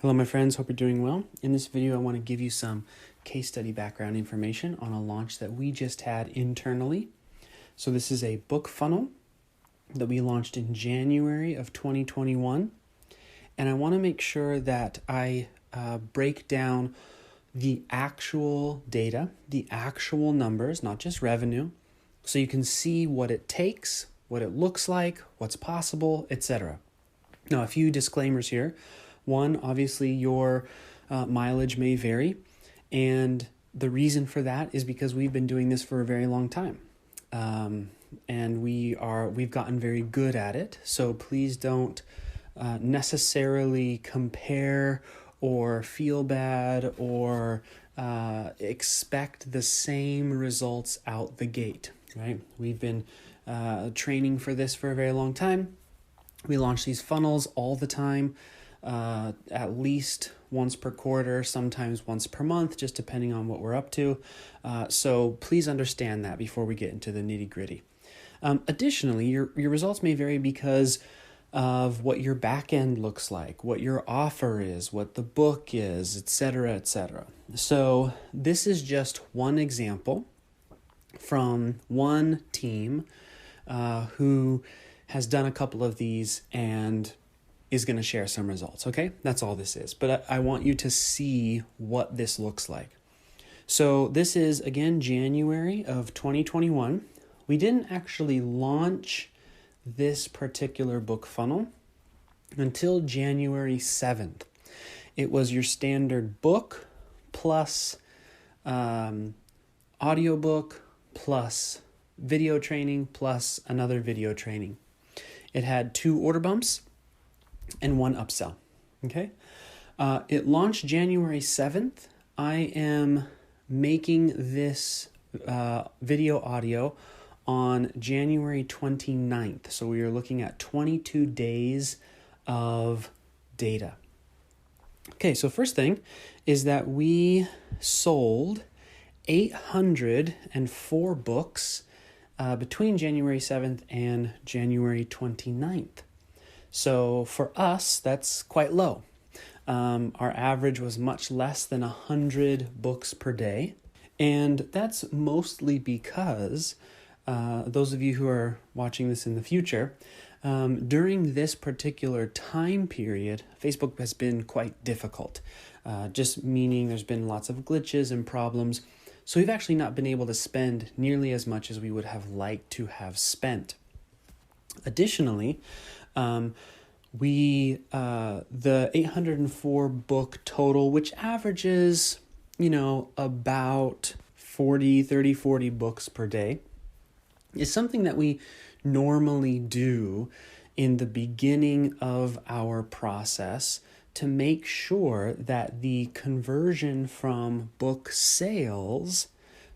Hello my friends, hope you're doing well. In this video I want to give you some case study background information on a launch that we just had internally. So this is a book funnel that we launched in January of 2021, and I want to make sure that I break down the actual data, the actual numbers, not just revenue, so you can see what it takes, what it looks like, what's possible, etc. Now, a few disclaimers here. One, obviously your mileage may vary, and the reason for that is because we've been doing this for a very long time, and we've gotten very good at it. So please don't necessarily compare or feel bad or expect the same results out the gate. Right? We've been training for this for a very long time. We launch these funnels all the time. At least once per quarter, sometimes once per month, just depending on what we're up to. So please understand that before we get into the nitty gritty. Additionally, your results may vary because of what your back end looks like, what your offer is, what the book is, etc., etc. So this is just one example from one team who has done a couple of these and is going to share some results, okay? That's all this is. But I want you to see what this looks like. So this is, again, January of 2021. We didn't actually launch this particular book funnel until January 7th. It was your standard book plus audiobook plus video training plus another video training. It had 2 order bumps and 1 upsell. Okay. It launched January 7th. I am making this video audio on January 29th. So we are looking at 22 days of data. Okay. So first thing is that we sold 804 books between January 7th and January 29th. So for us, that's quite low. Our average was much less than 100 books per day. And that's mostly because those of you who are watching this in the future, during this particular time period, Facebook has been quite difficult, just meaning there's been lots of glitches and problems. So we've actually not been able to spend nearly as much as we would have liked to have spent. Additionally, the 804 book total, which averages, about 40 books per day, is something that we normally do in the beginning of our process to make sure that the conversion from book sales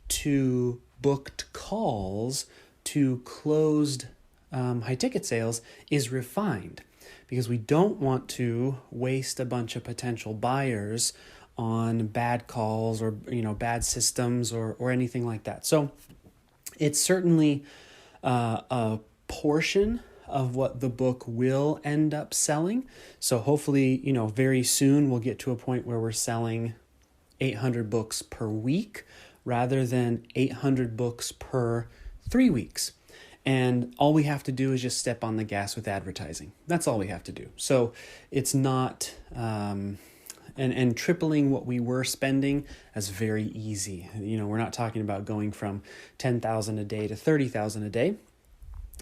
to booked calls to closed high ticket sales is refined, because we don't want to waste a bunch of potential buyers on bad calls or bad systems or anything like that. So it's certainly a portion of what the book will end up selling. So hopefully, very soon we'll get to a point where we're selling 800 books per week rather than 800 books per 3 weeks. And all we have to do is just step on the gas with advertising. That's all we have to do. So it's not, and tripling what we were spending is very easy. We're not talking about going from 10,000 a day to 30,000 a day.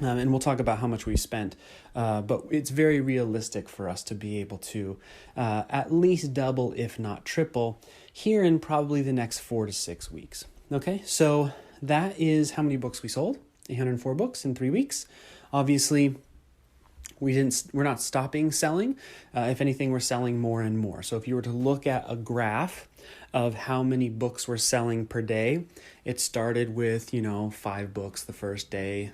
And we'll talk about how much we spent, but it's very realistic for us to be able to at least double, if not triple, here in probably the next 4 to 6 weeks. Okay, so that is how many books we sold. 804 books in 3 weeks. Obviously, we're not stopping selling. If anything, we're selling more and more. So if you were to look at a graph of how many books we're selling per day, it started with, 5 books the first day,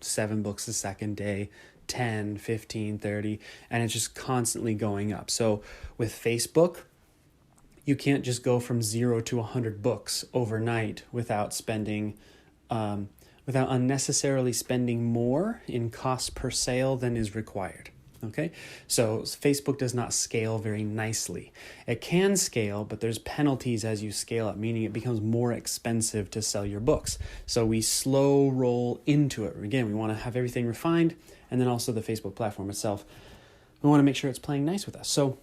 7 books the second day, 10, 15, 30, and it's just constantly going up. So with Facebook, you can't just go from 0 to 100 books overnight without unnecessarily spending more in cost per sale than is required. Okay, so Facebook does not scale very nicely. It can scale, but there's penalties as you scale up, meaning it becomes more expensive to sell your books. So we slow roll into it. Again, we want to have everything refined, and then also the Facebook platform itself. We want to make sure it's playing nice with us. So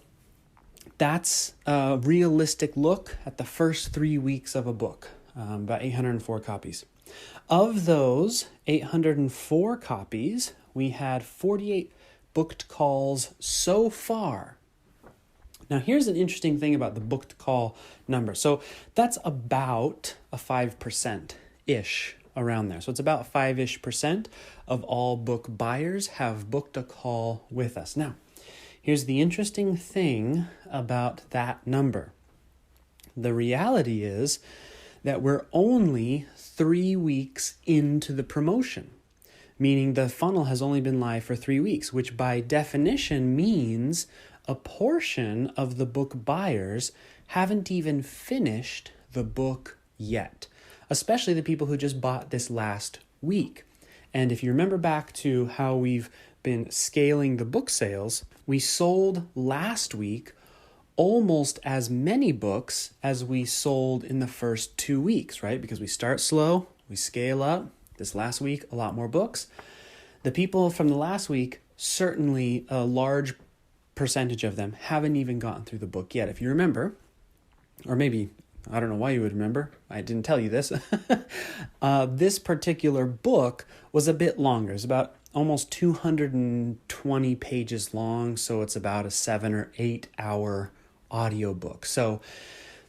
that's a realistic look at the first 3 weeks of a book, about 804 copies. Of those 804 copies, we had 48 booked calls so far. Now, here's an interesting thing about the booked call number. So that's about a 5%-ish around there. So it's about 5-ish% of all book buyers have booked a call with us. Now, here's the interesting thing about that number. The reality is that we're only 3 weeks into the promotion, meaning the funnel has only been live for 3 weeks, which by definition means a portion of the book buyers haven't even finished the book yet, especially the people who just bought this last week. And if you remember back to how we've been scaling the book sales, we sold last week almost as many books as we sold in the first 2 weeks, right? Because we start slow, we scale up. This last week, a lot more books. The people from the last week, certainly a large percentage of them haven't even gotten through the book yet. If you remember, or maybe, I don't know why you would remember, I didn't tell you this. This particular book was a bit longer. It's about almost 220 pages long, so it's about a 7 or 8 hour audiobook. So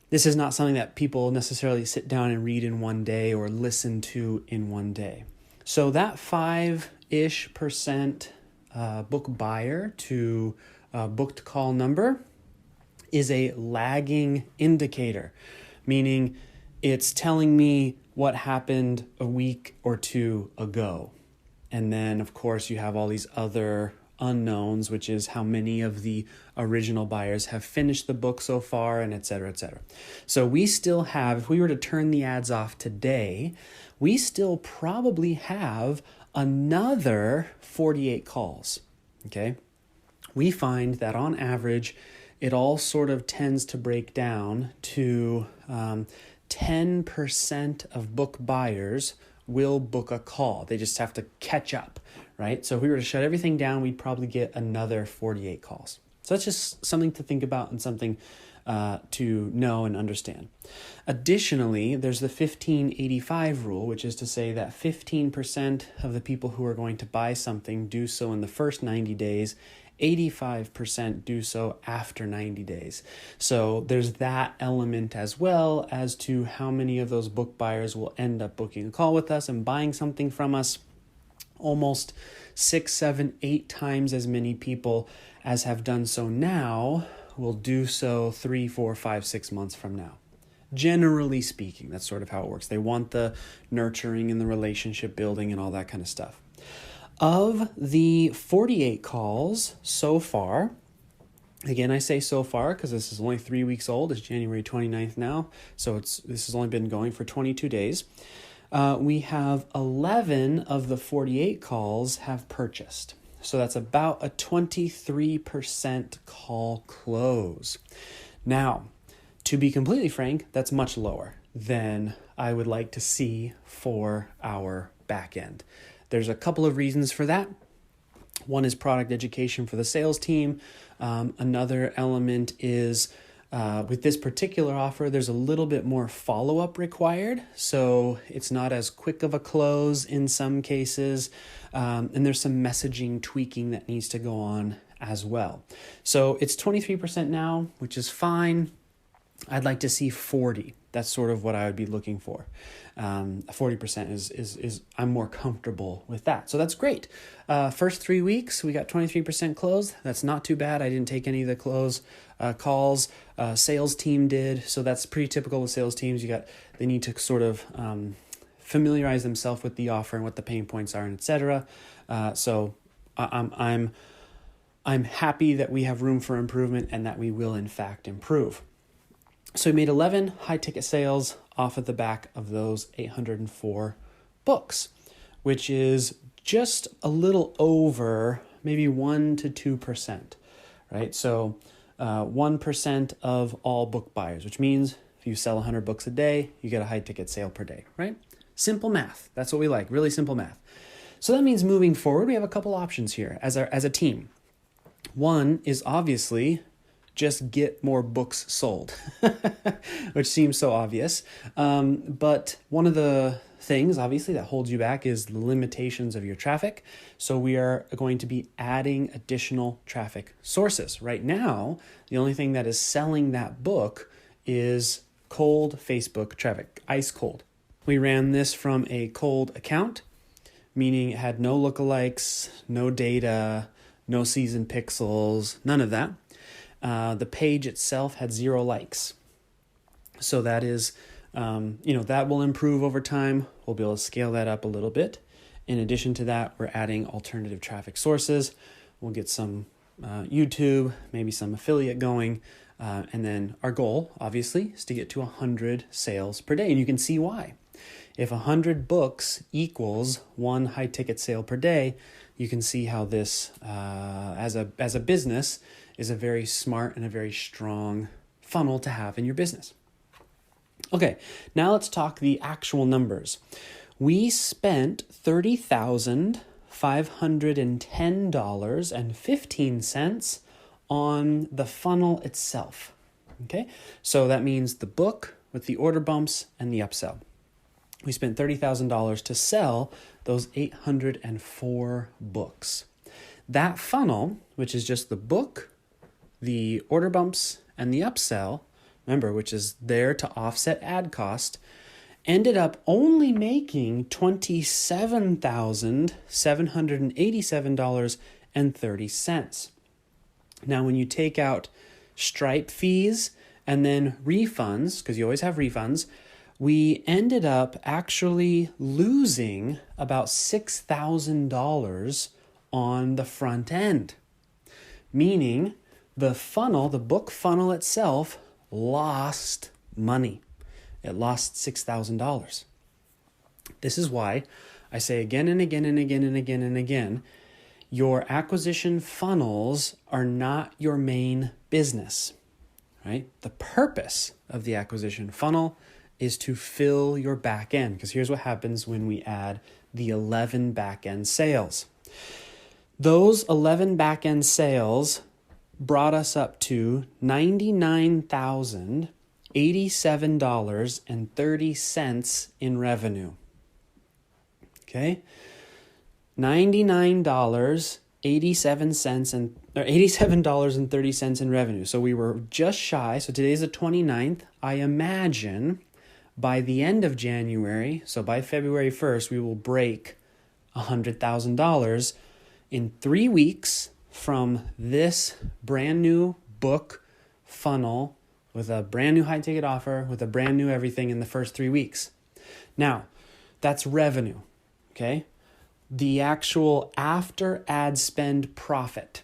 this is not something that people necessarily sit down and read in one day or listen to in one day. So that 5-ish% book buyer to booked call number is a lagging indicator, meaning it's telling me what happened a week or two ago. And then, of course, you have all these other unknowns, which is how many of the original buyers have finished the book so far, and et cetera, et cetera. So we still have, if we were to turn the ads off today, we still probably have another 48 calls, okay? We find that on average, it all sort of tends to break down to 10% of book buyers will book a call. They just have to catch up, right? So if we were to shut everything down, we'd probably get another 48 calls. So that's just something to think about and something to know and understand. Additionally, there's the 1585 rule, which is to say that 15% of the people who are going to buy something do so in the first 90 days, 85% do so after 90 days. So there's that element as well as to how many of those book buyers will end up booking a call with us and buying something from us. Almost 6, 7, 8 times as many people as have done so now will do so 3, 4, 5, 6 months from now. Generally speaking, that's sort of how it works. They want the nurturing and the relationship building and all that kind of stuff. Of the 48 calls so far, again, I say so far because this is only 3 weeks old. It's January 29th now, so this has only been going for 22 days. We have 11 of the 48 calls have purchased. So that's about a 23% call close. Now, to be completely frank, that's much lower than I would like to see for our back end. There's a couple of reasons for that. One is product education for the sales team. Another element is with this particular offer, there's a little bit more follow-up required. So it's not as quick of a close in some cases. And there's some messaging tweaking that needs to go on as well. So it's 23% now, which is fine. I'd like to see 40. That's sort of what I would be looking for. 40% is I'm more comfortable with that. So that's great. First 3 weeks, we got 23% close. That's not too bad. I didn't take any of the close calls. Sales team did. So that's pretty typical with sales teams. They need to sort of familiarize themselves with the offer and what the pain points are, and et cetera. So I'm happy that we have room for improvement and that we will in fact improve. So we made 11 high-ticket sales off of the back of those 804 books, which is just a little over maybe 1 to 2%, right? So 1% of all book buyers, which means if you sell 100 books a day, you get a high ticket sale per day, right? Simple math. That's what we like, really simple math. So that means moving forward, we have a couple options here as a team. One is obviously just get more books sold, which seems so obvious. But one of the things, obviously, that holds you back is the limitations of your traffic. So we are going to be adding additional traffic sources. Right now, the only thing that is selling that book is cold Facebook traffic, ice cold. We ran this from a cold account, meaning it had no lookalikes, no data, no season pixels, none of that. The page itself had 0 likes. So that is, that will improve over time. We'll be able to scale that up a little bit. In addition to that, we're adding alternative traffic sources. We'll get some YouTube, maybe some affiliate going. And then our goal, obviously, is to get to 100 sales per day. And you can see why. If 100 books equals 1 high ticket sale per day, you can see how this, as a business, is a very smart and a very strong funnel to have in your business. Okay, now let's talk the actual numbers. We spent $30,510.15 on the funnel itself. Okay, so that means the book with the order bumps and the upsell. We spent $30,000 to sell those 804 books. That funnel, which is just the book, the order bumps, and the upsell, remember, which is there to offset ad cost, ended up only making $27,787.30. Now, when you take out Stripe fees and then refunds, because you always have refunds, we ended up actually losing about $6,000 on the front end, meaning the funnel, the book funnel itself, lost money. It lost $6,000. This is why I say again and again and again and again and again, your acquisition funnels are not your main business, right? The purpose of the acquisition funnel is to fill your back end, because here's what happens when we add the 11 back end sales. Those 11 back end sales brought us up to $99,087.30 in revenue. Okay? $87.30 in revenue. So we were just shy. So today's the 29th. I imagine by the end of January, so by February 1st, we will break $100,000 in 3 weeks from this brand new book funnel with a brand new high ticket offer, with a brand new everything in the first 3 weeks. Now, that's revenue, okay? The actual after ad spend profit.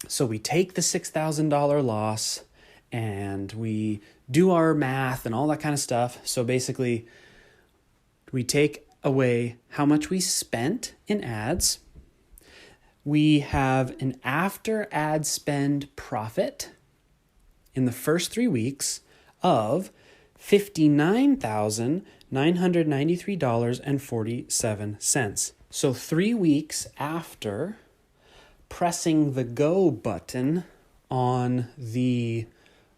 So we take the $6,000 loss and we do our math and all that kind of stuff. So basically, we take away how much we spent in ads. We have an after ad spend profit in the first 3 weeks of $59,993.47. So 3 weeks after pressing the go button on the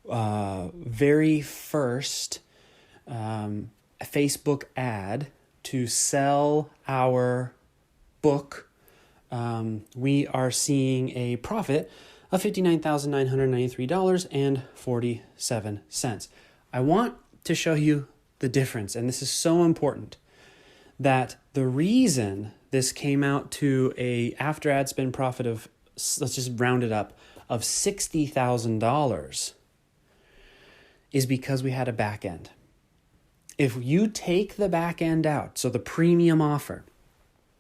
very first Facebook ad to sell our book, we are seeing a profit of $59,993.47. I want to show you the difference, and this is so important, that the reason this came out to a after ad spend profit of, let's just round it up, of $60,000 is because we had a back end. If you take the back end out, so the premium offer,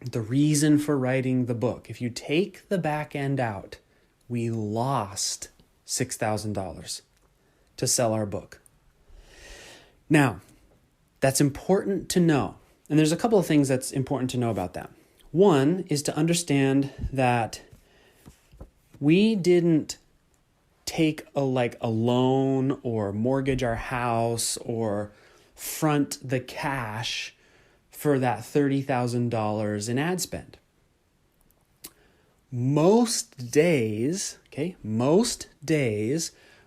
the reason for writing the book, if you take the back end out, we lost $6,000 to sell our book. Now, that's important to know. And there's a couple of things that's important to know about that. One is to understand that We didn't take a loan or mortgage our house or front the cash for that $30,000 in ad spend. Most days,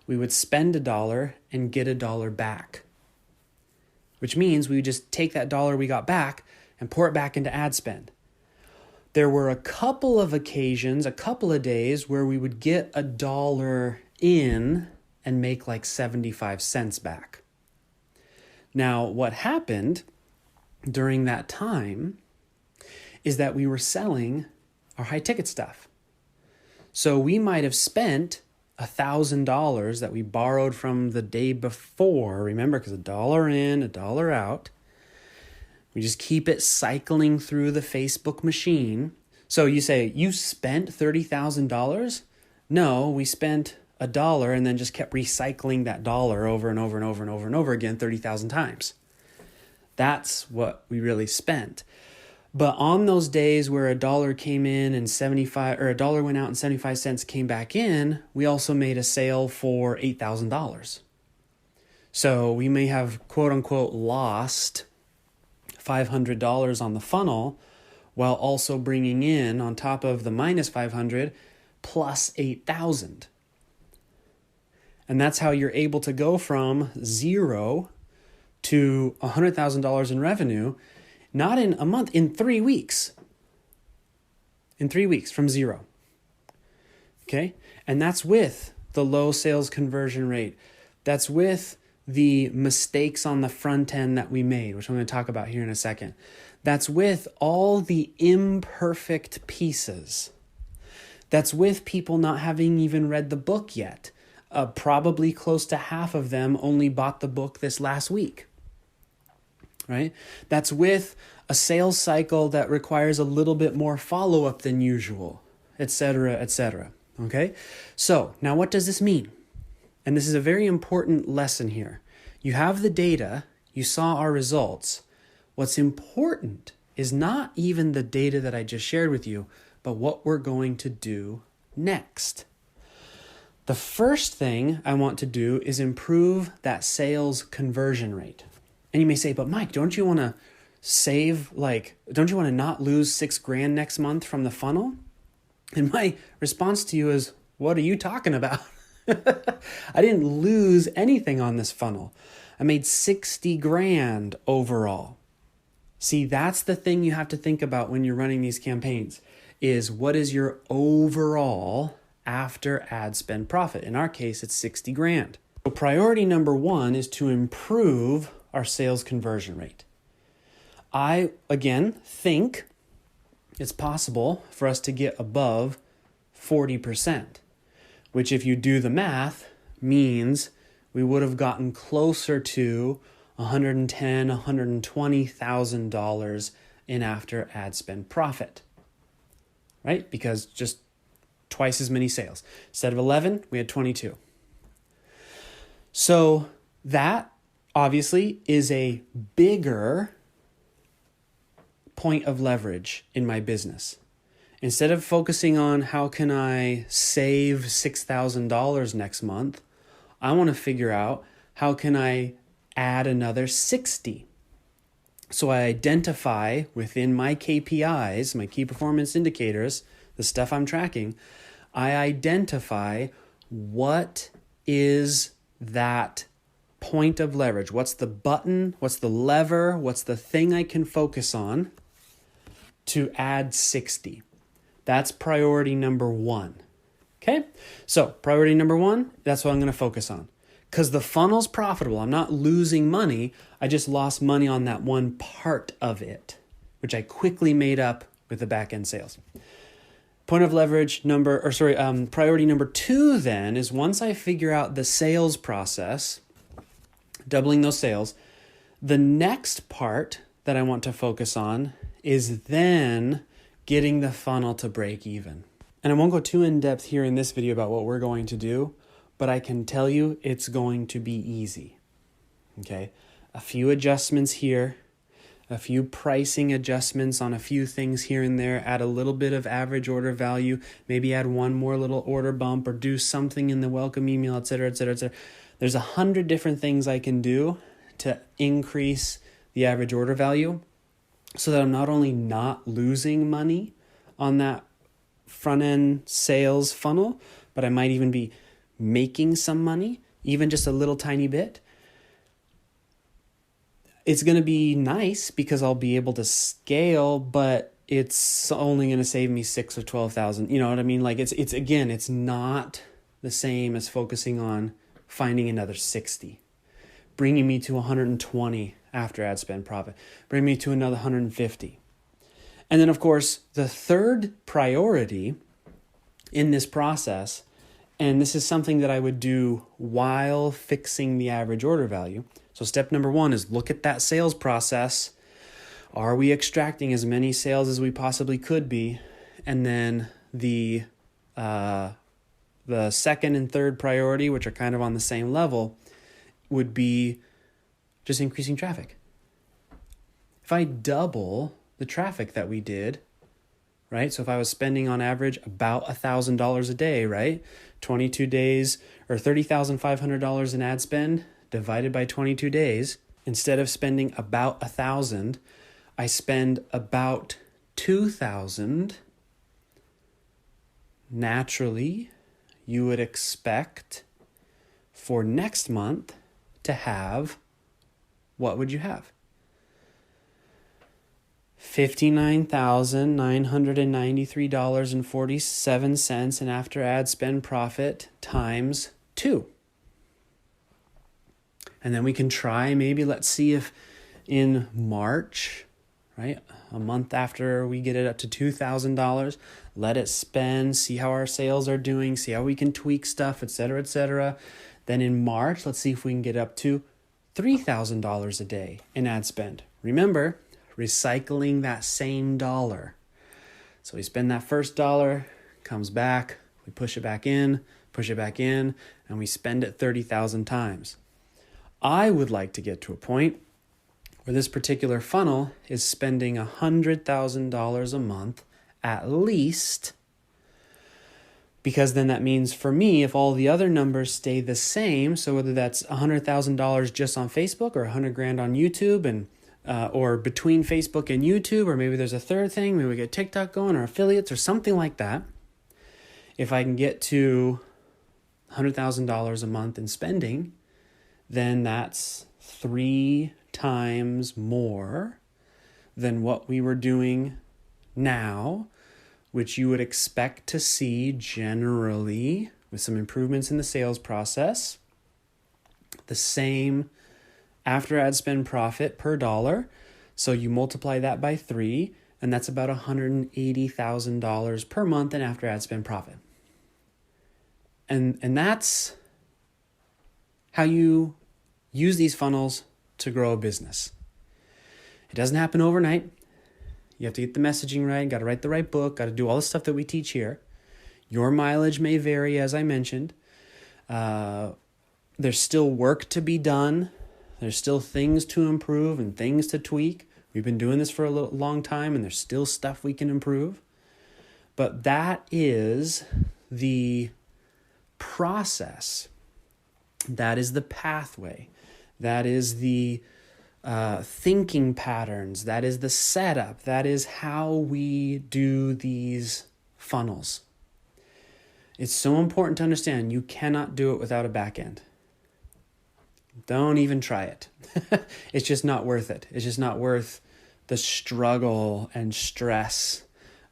we would spend $1 and get $1 back, which means we would just take that $1 we got back and pour it back into ad spend. There were a couple of occasions, a couple of days where we would get $1 in and make like 75 cents back. Now, what happened during that time is that we were selling our high ticket stuff. So we might have spent $1,000 that we borrowed from the day before. Remember, because $1 in, $1 out. We just keep it cycling through the Facebook machine. So you say, you spent $30,000? No, we spent $1 and then just kept recycling that dollar over and over and over and over and over again 30,000 times. That's what we really spent. But on those days where $1 came in and $1 went out and 75 cents came back in, we also made a sale for $8,000. So we may have quote unquote lost $500 on the funnel while also bringing in on top of the minus 500 plus 8,000. And that's how you're able to go from zero to $100,000 in revenue, not in a month, in 3 weeks. In 3 weeks from zero. Okay? And that's with the low sales conversion rate. That's with the mistakes on the front end that we made, which I'm going to talk about here in a second. That's with all the imperfect pieces. That's with people not having even read the book yet. Probably close to half of them only bought the book this last week. Right? That's with a sales cycle that requires a little bit more follow-up than usual, etc., etc. Okay? So, now what does this mean? And this is a very important lesson here. You have the data, you saw our results. What's important is not even the data that I just shared with you, but what we're going to do next. The first thing I want to do is improve that sales conversion rate. And you may say, but Mike, don't you want to don't you want to not lose $6,000 next month from the funnel? And my response to you is, what are you talking about? I didn't lose anything on this funnel. I made $60,000 overall. See, that's the thing you have to think about when you're running these campaigns, is what is your overall after ad spend profit? In our case, it's $60,000. So priority number 1 is to improve our sales conversion rate. I, again, think it's possible for us to get above 40%, which if you do the math means we would have gotten closer to $110,000, $120,000 in after ad spend profit, right? Because just twice as many sales. Instead of 11, we had 22. So that obviously is a bigger point of leverage in my business. Instead of focusing on how can I save $6,000 next month, I want to figure out how can I add another 60. So I identify within my KPIs, my key performance indicators, the stuff I'm tracking, I identify what is that point of leverage. What's the button? What's the lever? What's the thing I can focus on to add 60? That's priority number 1. Okay? So priority number 1, that's what I'm going to focus on. Because the funnel's profitable. I'm not losing money. I just lost money on that one part of it, which I quickly made up with the back-end sales. Point of leverage priority number 2 then is once I figure out the sales process, doubling those sales, the next part that I want to focus on is then getting the funnel to break even. And I won't go too in depth here in this video about what we're going to do, but I can tell you it's going to be easy. Okay? A few adjustments here, a few pricing adjustments on a few things here and there, add a little bit of average order value, maybe add one more little order bump or do something in the welcome email, et cetera, et cetera, et cetera. There's 100 different things I can do to increase the average order value so that I'm not only not losing money on that front end sales funnel, but I might even be making some money, even just a little tiny bit. It's going to be nice because I'll be able to scale, but it's only going to save me $6,000 or $12,000. You know what I mean? Like it's not the same as focusing on finding another 60, bringing me to 120 after ad spend profit, bring me to another 150. And then of course, the third priority in this process, and this is something that I would do while fixing the average order value. So step number 1 is look at that sales process. Are we extracting as many sales as we possibly could be? And then the second and third priority, which are kind of on the same level, would be just increasing traffic. If I double the traffic that we did, right? So if I was spending on average about $1,000 a day, right? 22 days or $30,500 in ad spend divided by 22 days, instead of spending about $1,000, I spend about $2,000. Naturally, you would expect for next month to have, what would you have? $59,993.47 in after ad spend profit times 2. And then we can try, maybe let's see if in March, right, a month after we get it up to $2,000, let it spend, see how our sales are doing, see how we can tweak stuff, et cetera, et cetera. Then in March, let's see if we can get up to $3,000 a day in ad spend. Remember, recycling that same dollar. So we spend that first dollar, comes back, we push it back in, and we spend it 30,000 times. I would like to get to a point where this particular funnel is spending $100,000 a month at least, because then that means for me, if all the other numbers stay the same, so whether that's $100,000 just on Facebook or $100,000 on YouTube, and or between Facebook and YouTube, or maybe there's a third thing, maybe we get TikTok going or affiliates or something like that. If I can get to $100,000 a month in spending, then that's 3 times more than what we were doing now, which you would expect to see generally with some improvements in the sales process, the same after ad spend profit per dollar. So you multiply that by 3, and that's about $180,000 per month in after ad spend profit. And that's how you use these funnels to grow a business. It doesn't happen overnight. You have to get the messaging right, got to write the right book, got to do all the stuff that we teach here. Your mileage may vary, as I mentioned. There's still work to be done. There's still things to improve and things to tweak. We've been doing this for a long time, and there's still stuff we can improve. But that is the process. That is the pathway. That is the thinking patterns. That is the setup. That is how we do these funnels. It's so important to understand you cannot do it without a back end. Don't even try it. It's just not worth it. It's just not worth the struggle and stress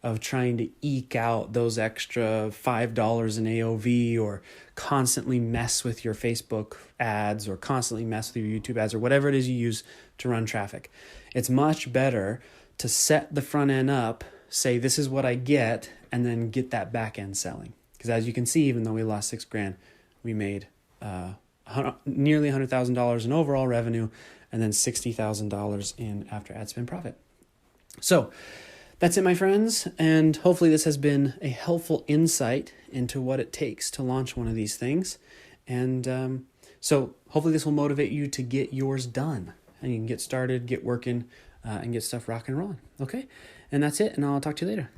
of trying to eke out those extra $5 in AOV, or constantly mess with your Facebook ads, or constantly mess with your YouTube ads, or whatever it is you use to run traffic. It's much better to set the front end up, say this is what I get, and then get that back end selling. Because as you can see, even though we lost $6,000, we made nearly $100,000 in overall revenue, and then $60,000 in after ad spend profit. So that's it, my friends, and hopefully this has been a helpful insight into what it takes to launch one of these things. And so hopefully this will motivate you to get yours done, and you can get started, get working, and get stuff rock and rolling. Okay? And that's it, and I'll talk to you later.